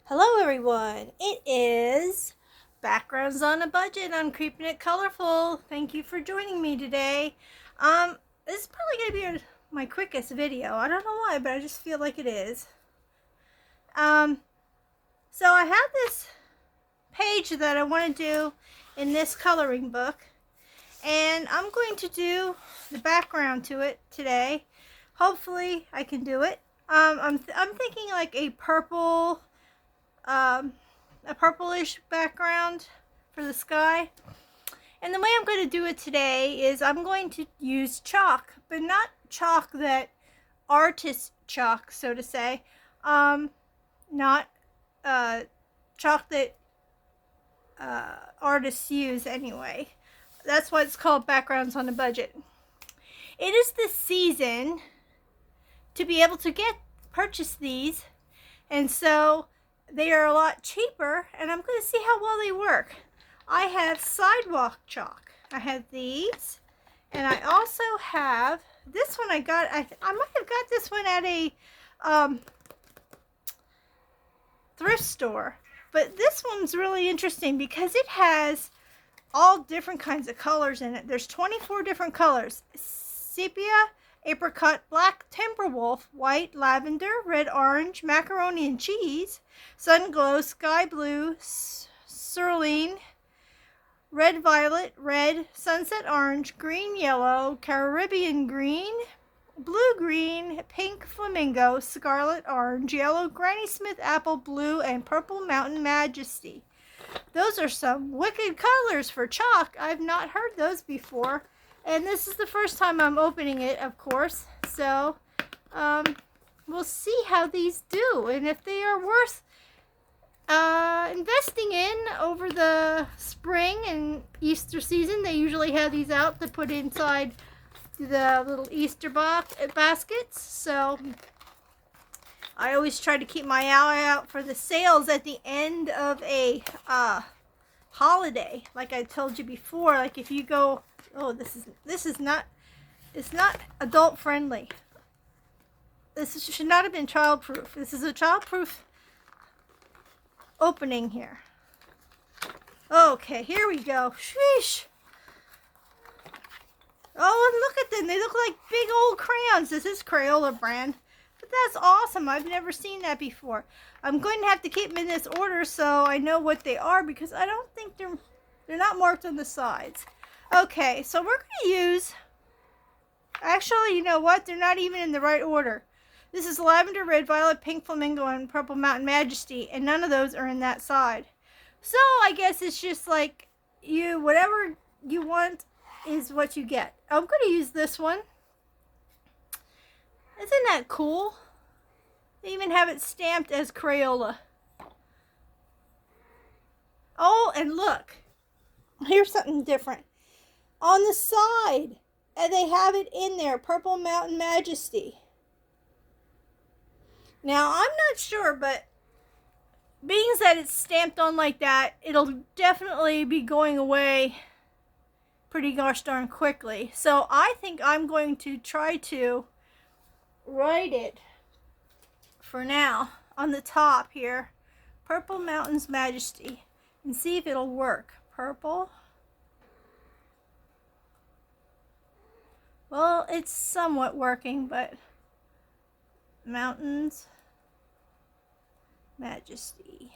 Hello everyone, it is Backgrounds on a Budget. I'm Keeping It Colorful. Thank you for joining me today. This is probably going to be my quickest video. I don't know why, but I just feel like it is. So I have this page that I want to do in this coloring book, and I'm going to do the background to it today. Hopefully I can do it. I'm thinking like a purplish background for the sky. And the way I'm going to do it today is I'm going to use chalk, but not chalk that artist chalk, so to say. Not chalk that artists use anyway. That's why it's called Backgrounds on a Budget. It is the season to be able to purchase these, and so they are a lot cheaper, and I'm going to see how well they work. I have Sidewalk chalk. I have these, and I also have this one. I might have got this one at a thrift store, but this one's really interesting because it has all different kinds of colors in it. There's 24 different colors: sepia, apricot, black, timberwolf, white, lavender, red, orange, macaroni and cheese, sun glow, sky blue, cerulean, red violet, red, sunset orange, green yellow, Caribbean green, blue green, pink flamingo, scarlet orange, yellow, Granny Smith apple, blue, and purple mountain majesty. Those are some wicked colors for chalk. I've not heard those before. And this is the first time I'm opening it, of course. So, we'll see how these do and if they are worth investing in over the spring and Easter season. They usually have these out to put inside the little Easter baskets. So, I always try to keep my eye out for the sales at the end of a holiday. Like I told you before, like if you go... Oh, this is not, it's not adult friendly. Should not have been child-proof. This is a child-proof opening here. Okay, here we go. Sheesh. Oh, and look at them. They look like big old crayons. This is Crayola brand. But that's awesome. I've never seen that before. I'm going to have to keep them in this order so I know what they are, because I don't think they're not marked on the sides. Okay, so we're going to use, actually, you know what? They're not even in the right order. This is lavender, red, violet, pink flamingo, and purple mountain majesty, and none of those are in that side. So I guess it's just like whatever you want is what you get. I'm going to use this one. Isn't that cool? They even have it stamped as Crayola. Oh, and look. Here's something different. On the side, and they have it in there, Purple Mountain Majesty. Now, I'm not sure, but being that it's stamped on like that, it'll definitely be going away pretty gosh darn quickly. So I think I'm going to try to write it for now on the top here, Purple Mountain's Majesty, and see if it'll work. Purple. Well, it's somewhat working, but Mountains Majesty.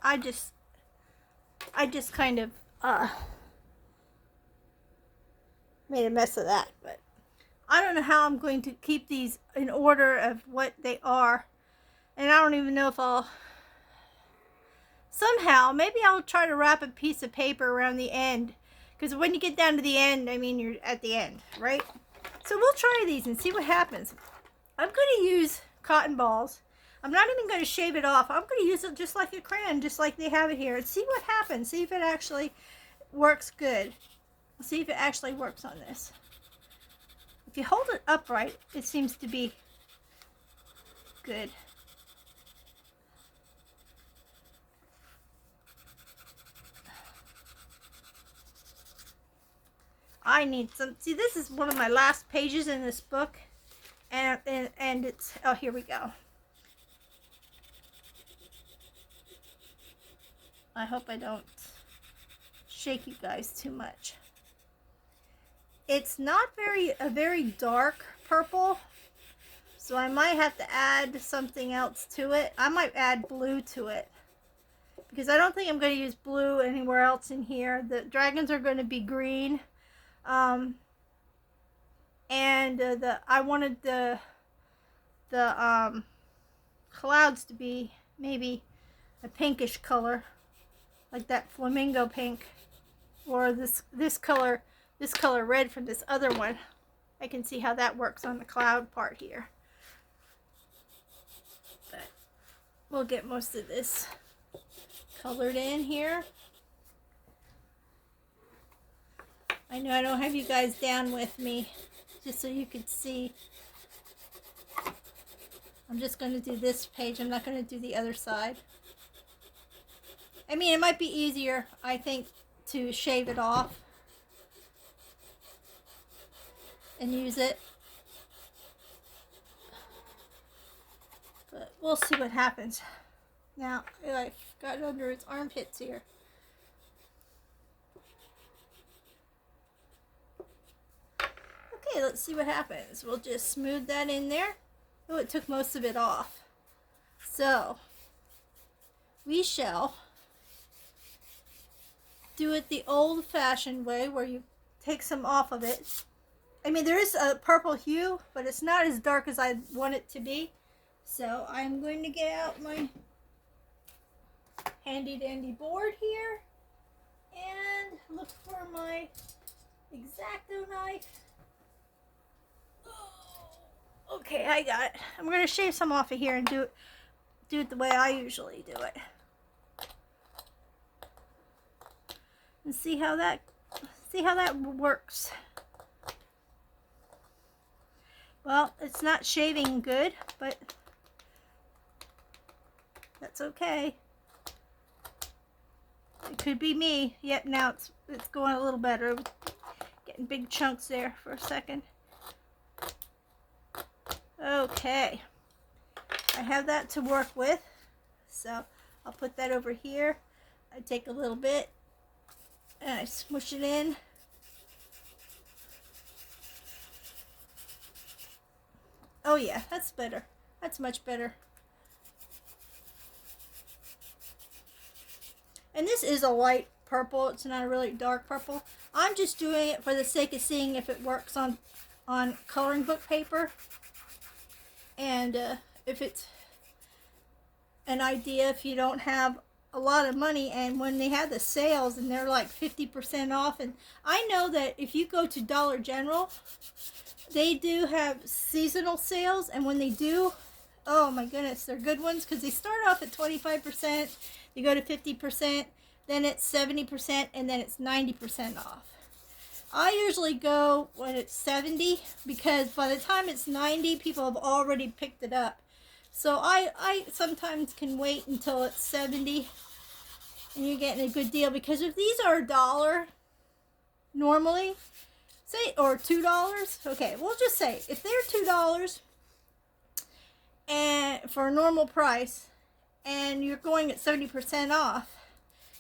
I just kind of made a mess of that, but I don't know how I'm going to keep these in order of what they are, and I don't even know if I'll somehow, maybe I'll try to wrap a piece of paper around the end. Because when you get down to the end, I mean, you're at the end, right? So we'll try these and see what happens. I'm going to use cotton balls. I'm not even going to shave it off. I'm going to use it just like a crayon, just like they have it here. And see what happens. See if it actually works good. See if it actually works on this. If you hold it upright, it seems to be good. I need some. See, this is one of my last pages in this book, and it's, oh, here we go. I hope I don't shake you guys too much. It's not a very dark purple, so I might have to add something else to it. I might add blue to it, because I don't think I'm going to use blue anywhere else in here. The dragons are going to be green. And I wanted the clouds to be maybe a pinkish color, like that flamingo pink, or this color red from this other one. I can see how that works on the cloud part here. But we'll get most of this colored in here. I know I don't have you guys down with me, just so you could see. I'm just going to do this page. I'm not going to do the other side. I mean, it might be easier, I think, to shave it off and use it. But we'll see what happens. Now, I've got under its armpits here. Okay, let's see what happens. We'll just smooth that in there. Oh, it took most of it off. So, we shall do it the old-fashioned way, where you take some off of it. I mean, there is a purple hue, but it's not as dark as I want it to be. So, I'm going to get out my handy-dandy board here and look for my X-Acto knife. Okay, I got it. I'm going to shave some off of here and do it the way I usually do it. And see how that works. Well, it's not shaving good, but that's okay. It could be me. Yep, now it's going a little better. Getting big chunks there for a second. Okay, I have that to work with, so I'll put that over here. I take a little bit and I smush it in. Oh yeah, that's better. That's much better. And this is a light purple. It's not a really dark purple. I'm just doing it for the sake of seeing if it works on coloring book paper. And if it's an idea, if you don't have a lot of money, and when they have the sales and they're like 50% off, and I know that if you go to Dollar General, they do have seasonal sales, and when they do, oh my goodness, they're good ones, because they start off at 25%, they go to 50%, then it's 70%, and then it's 90% off. I usually go when it's 70, because by the time it's 90, people have already picked it up. So I sometimes can wait until it's 70 and you're getting a good deal, because if these are $1 normally, say, or $2, okay, we'll just say if they're $2 and for a normal price, and you're going at 70% off,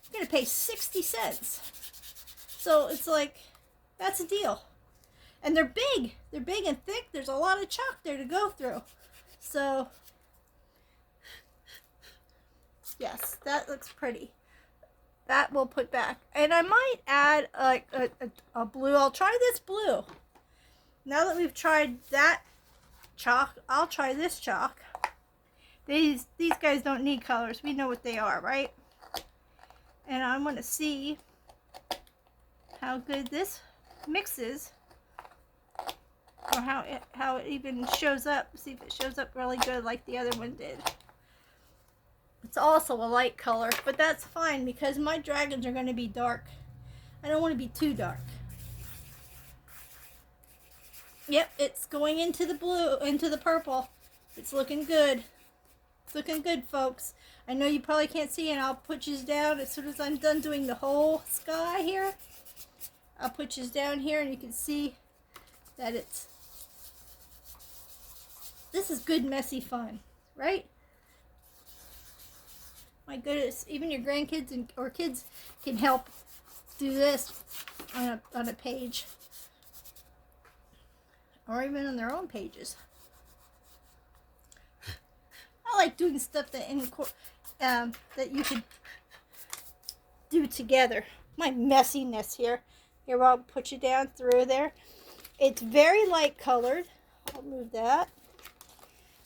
you're going to pay 60 cents. So it's like, that's a deal. And they're big. They're big and thick. There's a lot of chalk there to go through. So, yes, that looks pretty. That we'll put back. And I might add like a blue. I'll try this blue. Now that we've tried that chalk, I'll try this chalk. These guys don't need colors. We know what they are, right? And I want to see how good this mixes, or how it even shows up. See if it shows up really good like the other one did. It's also a light color, but that's fine, because my dragons are going to be dark. I don't want to be too dark. Yep, it's going into the blue, into the purple. It's looking good. It's looking good, folks. I know you probably can't see, and I'll put you down as soon as I'm done doing the whole sky here. I'll put you down here, and you can see that this is good messy fun, right? My goodness, even your grandkids or kids can help do this on a page. Or even on their own pages. I like doing stuff that that you could do together. My messiness here. Here, I'll put you down through there. It's very light colored. I'll move that.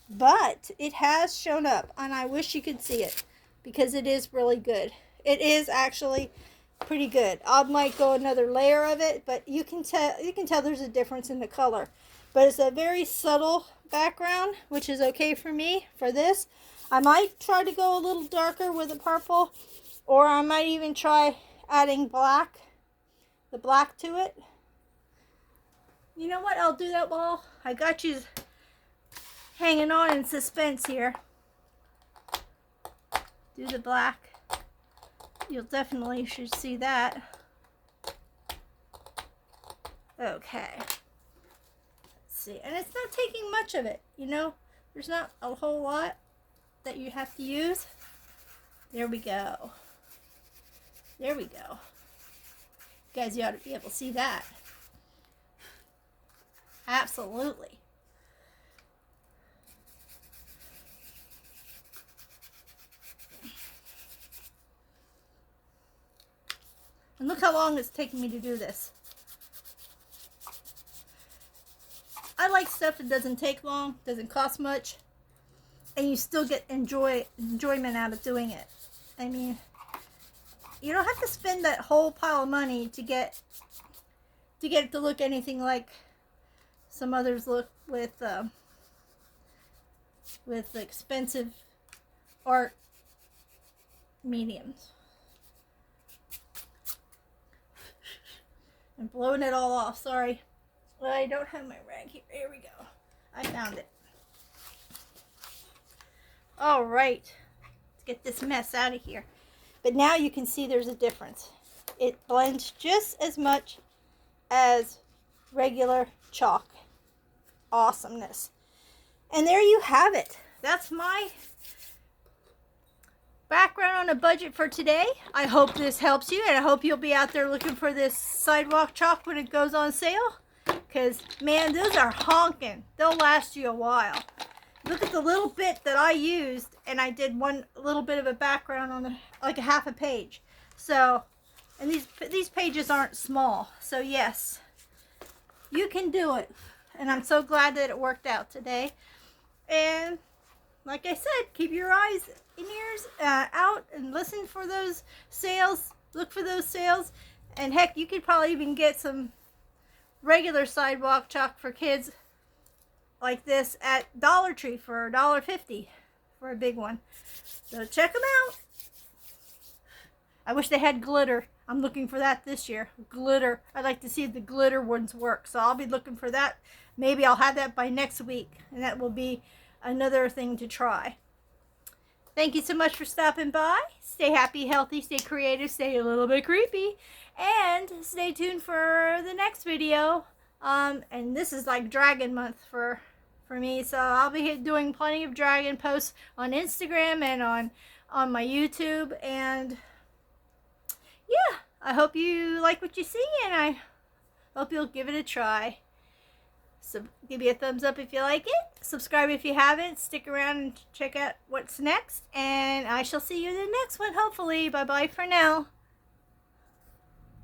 But it has shown up, and I wish you could see it because it is really good. It is actually pretty good. I might go another layer of it, but you can tell there's a difference in the color. But it's a very subtle background, which is okay for me for this. I might try to go a little darker with the purple, or I might even try adding the black to it. You know what? I'll do that while I got you hanging on in suspense here. Do the black. You'll definitely should see that. Okay. Let's see. And it's not taking much of it, you know. There's not a whole lot that you have to use. There we go. There we go. You guys, you ought to be able to see that. Absolutely. And look how long it's taking me to do this. I like stuff that doesn't take long, doesn't cost much, and you still get enjoyment out of doing it. I mean, you don't have to spend that whole pile of money to get it to look anything like some others look with expensive art mediums. I'm blowing it all off, sorry. Well, I don't have my rag here. Here we go. I found it. All right. Let's get this mess out of here. But now you can see there's a difference. It blends just as much as regular chalk. Awesomeness. And there you have it. That's my background on a budget for today. I hope this helps you, and I hope you'll be out there looking for this sidewalk chalk when it goes on sale. Because, man, those are honking. They'll last you a while. Look at the little bit that I used, and I did one little bit of a background on like a half a page. So, and these pages aren't small. So, yes, you can do it. And I'm so glad that it worked out today. And like I said, keep your eyes and ears out and listen for those sales. Look for those sales. And heck, you could probably even get some regular sidewalk chalk for kids like this at Dollar Tree for $1.50 for a big one. So check them out. I wish they had glitter. I'm looking for that this year. Glitter. I'd like to see the glitter ones work. So I'll be looking for that. Maybe I'll have that by next week. And that will be another thing to try. Thank you so much for stopping by. Stay happy, healthy, stay creative, stay a little bit creepy. And stay tuned for the next video. And this is like Dragon Month for me. So I'll be doing plenty of dragon posts on Instagram and on my YouTube. And yeah, I hope you like what you see, and I hope you'll give it a try. So give me a thumbs up if you like it. Subscribe if you haven't. Stick around and check out what's next. And I shall see you in the next one, hopefully. Bye-bye for now.